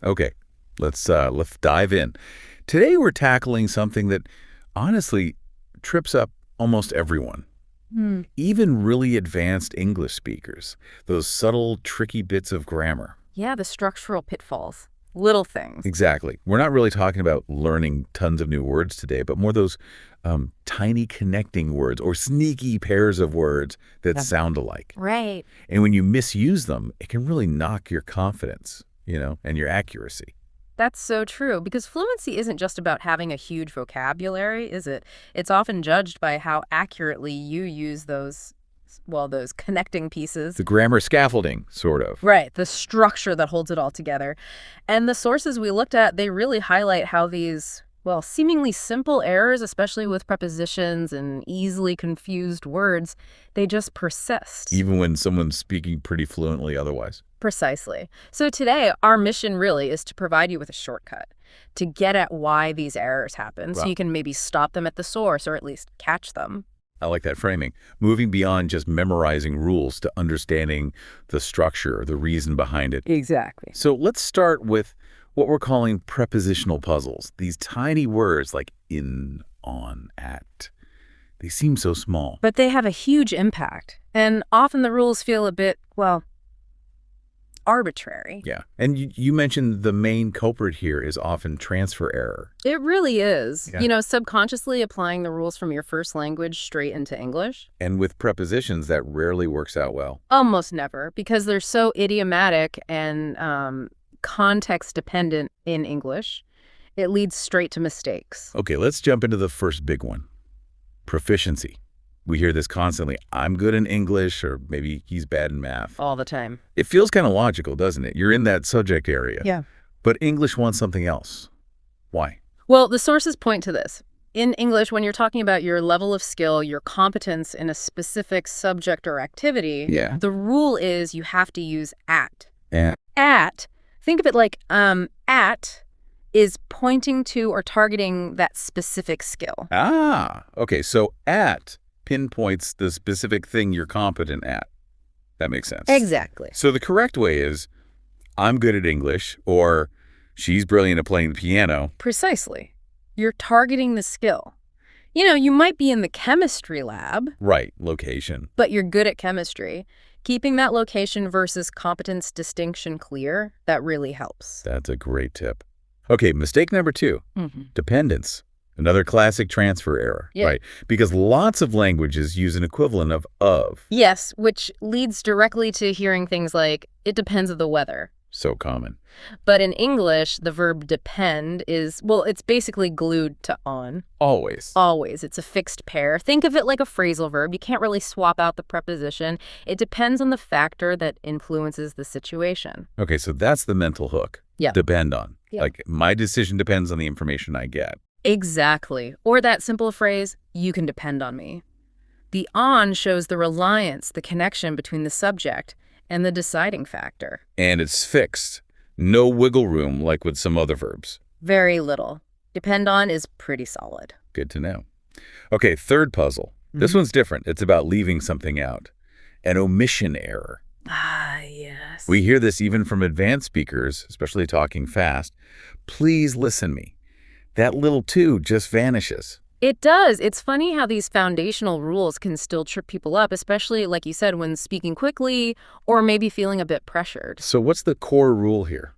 Okay, let's dive in. Today we're tackling something that honestly trips up almost everyone, Hmm. even really advanced English speakers. Those subtle, tricky bits of grammar. Yeah, the structural pitfalls. Little things. Exactly. We're not really talking about learning tons of new words today, but more those tiny connecting words or sneaky pairs of words that Yeah. sound alike. Right. And when you misuse them, it can really knock your confidence, and your accuracy. That's so true, because fluency isn't just about having a huge vocabulary, is it? It's often judged by how accurately you use those connecting pieces. The grammar scaffolding, sort of. Right, the structure that holds it all together. And the sources we looked at, they really highlight how these, seemingly simple errors, especially with prepositions and easily confused words, they just persist. Even when someone's speaking pretty fluently otherwise. Precisely. So today, our mission really is to provide you with a shortcut to get at why these errors happen, so Wow. you can maybe stop them at the source or at least catch them. I like that framing. Moving beyond just memorizing rules to understanding the structure, the reason behind it. Exactly. So let's start with what we're calling prepositional puzzles. These tiny words like in, on, at. They seem so small. But they have a huge impact, and often the rules feel a bit, arbitrary. Yeah. And you mentioned the main culprit here is often transfer error. It really is. Yeah. Subconsciously applying the rules from your first language straight into English. And with prepositions, that rarely works out well. Almost never, because they're so idiomatic and context-dependent in English. It leads straight to mistakes. Okay, let's jump into the first big one. Proficiency. We hear this constantly. I'm good in English, or maybe he's bad in math. All the time. It feels kind of logical, doesn't it? You're in that subject area. Yeah. But English wants something else. Why? Well, the sources point to this. In English, when you're talking about your level of skill, your competence in a specific subject or activity, Yeah. the rule is you have to use at. Yeah. At, think of it like at is pointing to or targeting that specific skill. Okay. So at pinpoints the specific thing you're competent at. That makes sense. Exactly. So the correct way is, I'm good at English, or she's brilliant at playing the piano. Precisely. You're targeting the skill. You might be in the chemistry lab, Right. Location. but you're good at chemistry. Keeping that location versus competence distinction clear, that really helps. That's a great tip. Okay, mistake number 2, dependence. Another classic transfer error, Yeah. right? Because lots of languages use an equivalent of. Yes, which leads directly to hearing things like, it depends on the weather. So common. But in English, the verb depend is, it's basically glued to on. Always. Always. It's a fixed pair. Think of it like a phrasal verb. You can't really swap out the preposition. It depends on the factor that influences the situation. Okay, so that's the mental hook. Yeah. Depend on. Yeah. Like, my decision depends on the information I get. Exactly. Or that simple phrase, you can depend on me. The on shows the reliance, the connection between the subject and the deciding factor. And it's fixed. No wiggle room like with some other verbs. Very little. Depend on is pretty solid. Good to know. Okay, third puzzle. This one's different. It's about leaving something out. An omission error. Ah, yes. We hear this even from advanced speakers, especially talking fast. Please listen me. That little "to" just vanishes. It does. It's funny how these foundational rules can still trip people up, especially, like you said, when speaking quickly or maybe feeling a bit pressured. So what's the core rule here?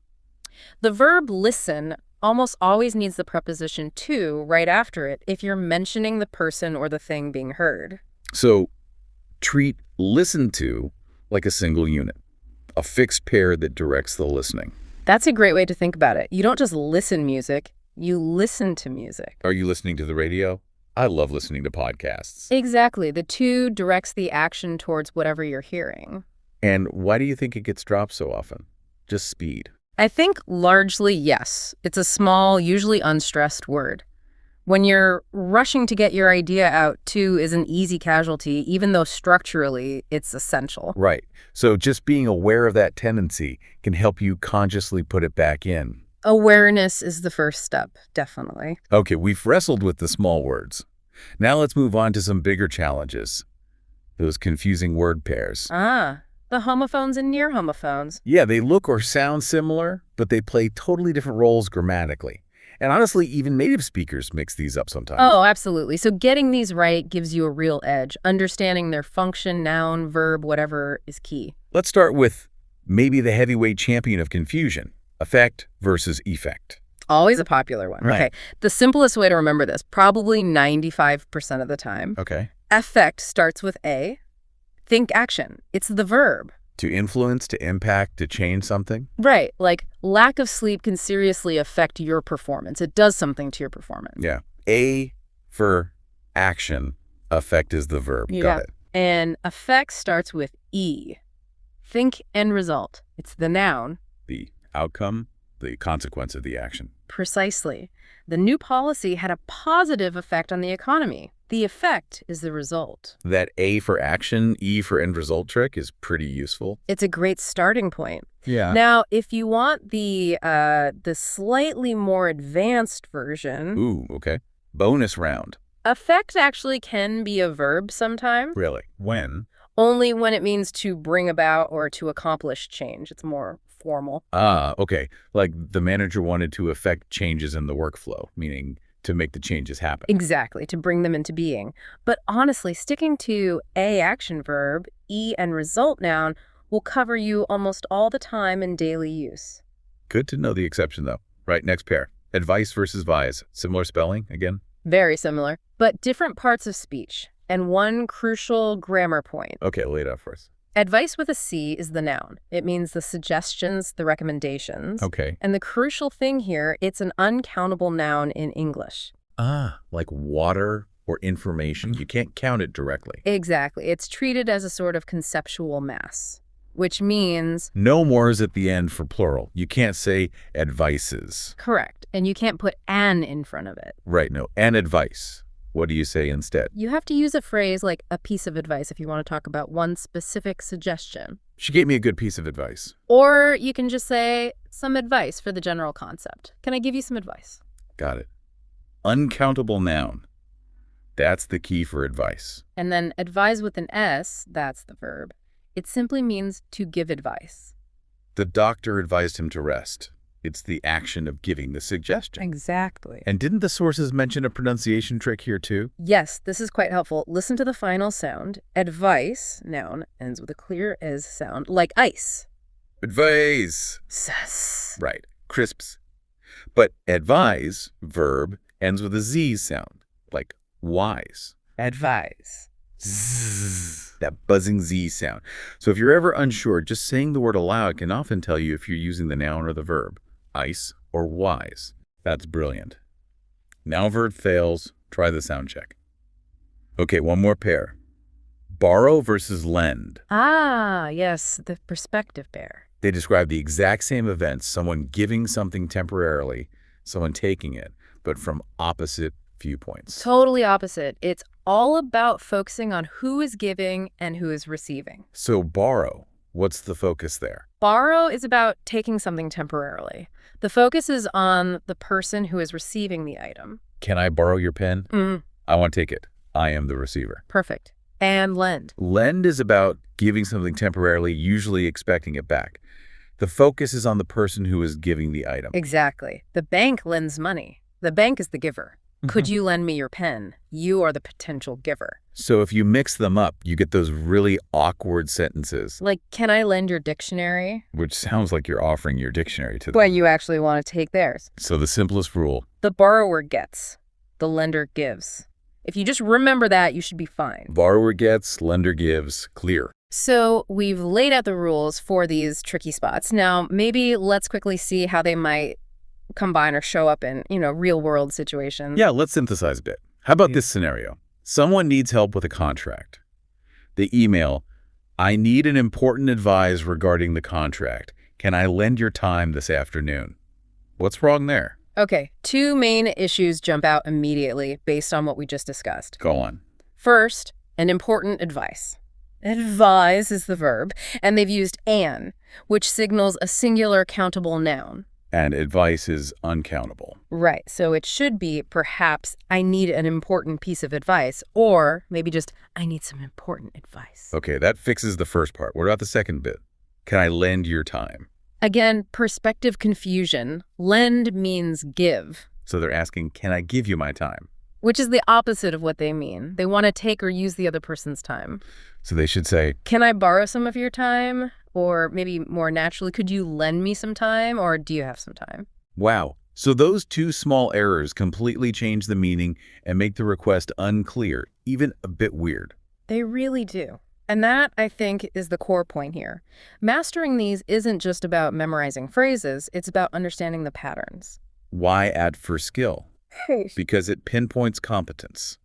The verb listen almost always needs the preposition to right after it if you're mentioning the person or the thing being heard. So treat listen to like a single unit, a fixed pair that directs the listening. That's a great way to think about it. You don't just listen music, you listen to music. Are you listening to the radio? I love listening to podcasts. Exactly. The to directs the action towards whatever you're hearing. And why do you think it gets dropped so often? Just speed. I think largely yes. It's a small, usually unstressed word. When you're rushing to get your idea out, to is an easy casualty, even though structurally it's essential. Right. So just being aware of that tendency can help you consciously put it back in. Awareness is the first step, definitely. Okay, we've wrestled with the small words. Now let's move on to some bigger challenges. Those confusing word pairs. The homophones and near homophones. Yeah, they look or sound similar, but they play totally different roles grammatically. And honestly, even native speakers mix these up sometimes. Oh, absolutely. So getting these right gives you a real edge. Understanding their function, noun, verb, whatever is key. Let's start with maybe the heavyweight champion of confusion, affect versus effect. Always a popular one. Right. Okay. The simplest way to remember this, probably 95% of the time. Okay. Affect starts with A. Think action. It's the verb. To influence, to impact, to change something? Right. Like lack of sleep can seriously affect your performance. It does something to your performance. Yeah. A for action, affect is the verb. Yeah. Got it. And affect starts with E. Think end result. It's the noun. The outcome, the consequence of the action. Precisely. The new policy had a positive effect on the economy. The effect is the result. That A for action, E for end result trick is pretty useful. It's a great starting point. Yeah. Now, if you want the slightly more advanced version, Ooh, okay. Bonus round. affect actually can be a verb sometimes, Really? When? only when it means to bring about or to accomplish change. It's more formal. Ah, okay. Like the manager wanted to affect changes in the workflow, meaning to make the changes happen. Exactly, to bring them into being. But honestly, sticking to A action verb, E and result noun will cover you almost all the time in daily use. Good to know the exception, though. Right, next pair. Advice versus advise. Similar spelling, again? Very similar, but different parts of speech. And one crucial grammar point. Okay, lay it out for us. Advice with a C is the noun. It means the suggestions, the recommendations. Okay. And the crucial thing here, it's an uncountable noun in English. Ah, like water or information. You can't count it directly. Exactly. It's treated as a sort of conceptual mass, which means... No more is at the end for plural. You can't say advices. Correct. And you can't put an in front of it. Right, no. And advice. What do you say instead? You have to use a phrase like a piece of advice if you want to talk about one specific suggestion. She gave me a good piece of advice. Or you can just say some advice for the general concept. Can I give you some advice? Got it. Uncountable noun. That's the key for advice. And then advise with an S, that's the verb. It simply means to give advice. The doctor advised him to rest. It's the action of giving the suggestion. Exactly. And didn't the sources mention a pronunciation trick here too? Yes, this is quite helpful. Listen to the final sound. Advice, noun, ends with a clear S sound, like ice. Advise. S. Right. Crisps. But advise, verb, ends with a Z sound, like wise. Advise. Zzz, that buzzing Z sound. So if you're ever unsure, just saying the word aloud can often tell you if you're using the noun or the verb, ice or wise. That's brilliant. Now verb fails, try the sound check. Okay, one more pair. Borrow versus lend. Ah, yes, the perspective pair. They describe the exact same events, someone giving something temporarily, someone taking it, but from opposite viewpoints. Totally opposite. It's all about focusing on who is giving and who is receiving. So borrow, what's the focus there? Borrow is about taking something temporarily. The focus is on the person who is receiving the item. Can I borrow your pen? I want to take it. I am the receiver. Perfect. And lend. Lend is about giving something temporarily, usually expecting it back. The focus is on the person who is giving the item. Exactly. The bank lends money. The bank is the giver. Could you lend me your pen? You are the potential giver. So if you mix them up, you get those really awkward sentences, Like, can I lend your dictionary? which sounds like you're offering your dictionary to them. When you actually want to take theirs. So the simplest rule, The borrower gets. The lender gives. If you just remember that, you should be fine. borrower gets, lender gives, clear. So we've laid out the rules for these tricky spots. Now, maybe let's quickly see how they might combine or show up in, real world situations. Yeah, let's synthesize a bit. How about this scenario? Someone needs help with a contract. They email, I need an important advice regarding the contract. Can I lend your time this afternoon? What's wrong there? Okay, two main issues jump out immediately based on what we just discussed. Go on. First, an important advice. Advise is the verb, and they've used an, which signals a singular countable noun. And advice is uncountable. Right. So it should be perhaps I need an important piece of advice, or maybe just I need some important advice. Okay, that fixes the first part. What about the second bit? Can I lend your time? Again, perspective confusion. Lend means give, So they're asking, can I give you my time? which is the opposite of what they mean. They want to take or use the other person's time. So they should say, Can I borrow some of your time? Or maybe more naturally, could you lend me some time? Or do you have some time? wow. So those two small errors completely change the meaning and make the request unclear, even a bit weird. They really do. And that, I think, is the core point here. Mastering these isn't just about memorizing phrases, it's about understanding the patterns. Why add for skill? Because it pinpoints competence.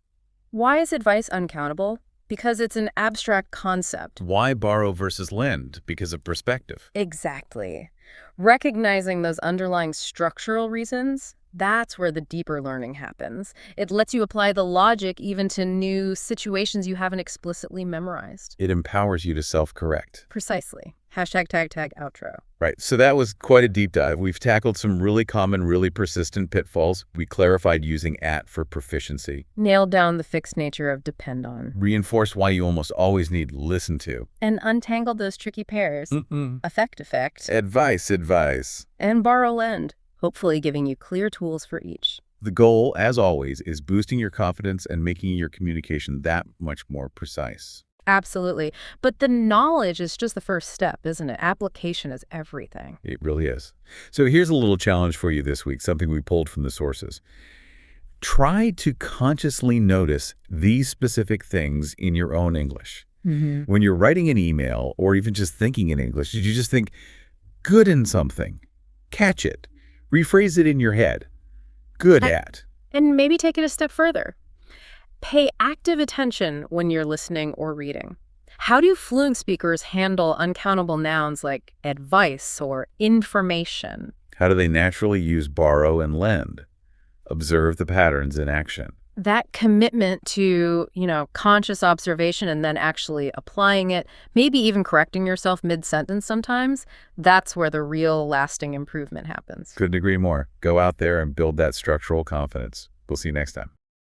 Why is advice uncountable? Because it's an abstract concept. Why borrow versus lend? Because of perspective. Exactly. Recognizing those underlying structural reasons, that's where the deeper learning happens. It lets you apply the logic even to new situations you haven't explicitly memorized. It empowers you to self-correct. Precisely. Hashtag tag tag outro. Right, so that was quite a deep dive. We've tackled some really common, really persistent pitfalls. We clarified using at for proficiency. Nailed down the fixed nature of depend on. Reinforced why you almost always need listen to. And untangled those tricky pairs. Effect. Advice. And borrow lend. Hopefully giving you clear tools for each. The goal, as always, is boosting your confidence and making your communication that much more precise. Absolutely. But the knowledge is just the first step, isn't it? Application is everything. It really is. So here's a little challenge for you this week, something we pulled from the sources. Try to consciously notice these specific things in your own English. When you're writing an email or even just thinking in English, did you just think, good in something? Catch it. Rephrase it in your head. Good at. And maybe take it a step further. Pay active attention when you're listening or reading. How do fluent speakers handle uncountable nouns like advice or information? How do they naturally use borrow and lend? Observe the patterns in action. That commitment to, conscious observation and then actually applying it, maybe even correcting yourself mid-sentence sometimes, that's where the real lasting improvement happens. Couldn't agree more. Go out there and build that structural confidence. We'll see you next time.